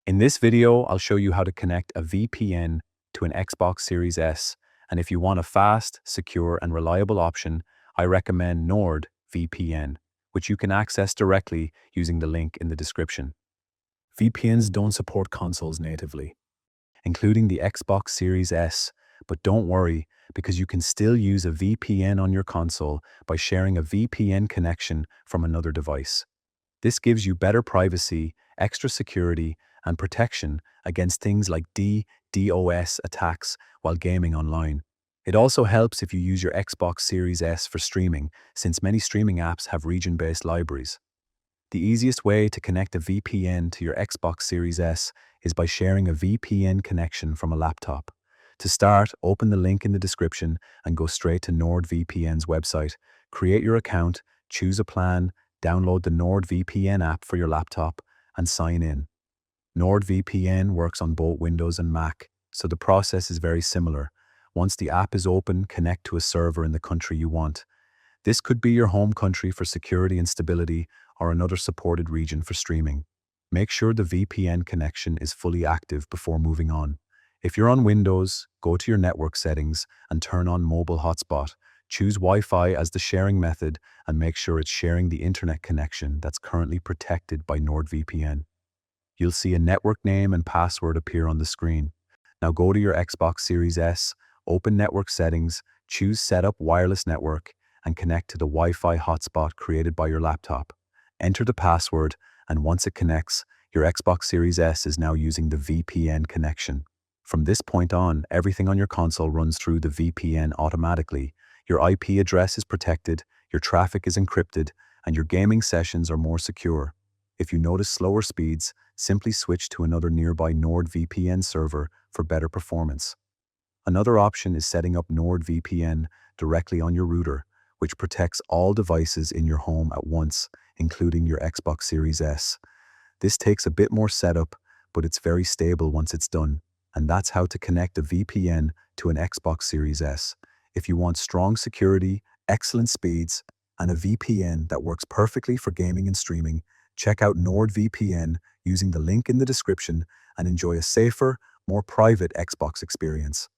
In this video, I'll show you how to connect a VPN to an Xbox Series S, and if you want a fast, secure, and reliable option, I recommend NordVPN, which you can access directly using the link in the description. VPNs don't support consoles natively, including the Xbox Series S, but don't worry, because you can still use a VPN on your console by sharing a VPN connection from another device. This gives you better privacy, extra security, and protection against things like DDoS attacks while gaming online. It also helps if you use your Xbox Series S for streaming, since many streaming apps have region-based libraries. The easiest way to connect a VPN to your Xbox Series S is by sharing a VPN connection from a laptop. To start, open the link in the description and go straight to NordVPN's website. Create your account, choose a plan, download the NordVPN app for your laptop, and sign in. NordVPN works on both Windows and Mac, so the process is very similar. Once the app is open, connect to a server in the country you want. This could be your home country for security and stability, or another supported region for streaming. Make sure the VPN connection is fully active before moving on. If you're on Windows, go to your network settings and turn on mobile hotspot. Choose Wi-Fi as the sharing method and make sure it's sharing the internet connection that's currently protected by NordVPN. You'll see a network name and password appear on the screen. Now go to your Xbox Series S, open network settings, choose Setup Wireless Network, and connect to the Wi-Fi hotspot created by your laptop. Enter the password, and once it connects, your Xbox Series S is now using the VPN connection. From this point on, everything on your console runs through the VPN automatically. Your IP address is protected, your traffic is encrypted, and your gaming sessions are more secure. If you notice slower speeds, simply switch to another nearby NordVPN server for better performance. Another option is setting up NordVPN directly on your router, which protects all devices in your home at once, including your Xbox Series S. This takes a bit more setup, but it's very stable once it's done, and that's how to connect a VPN to an Xbox Series S. If you want strong security, excellent speeds, and a VPN that works perfectly for gaming and streaming, check out NordVPN using the link in the description and enjoy a safer, more private Xbox experience.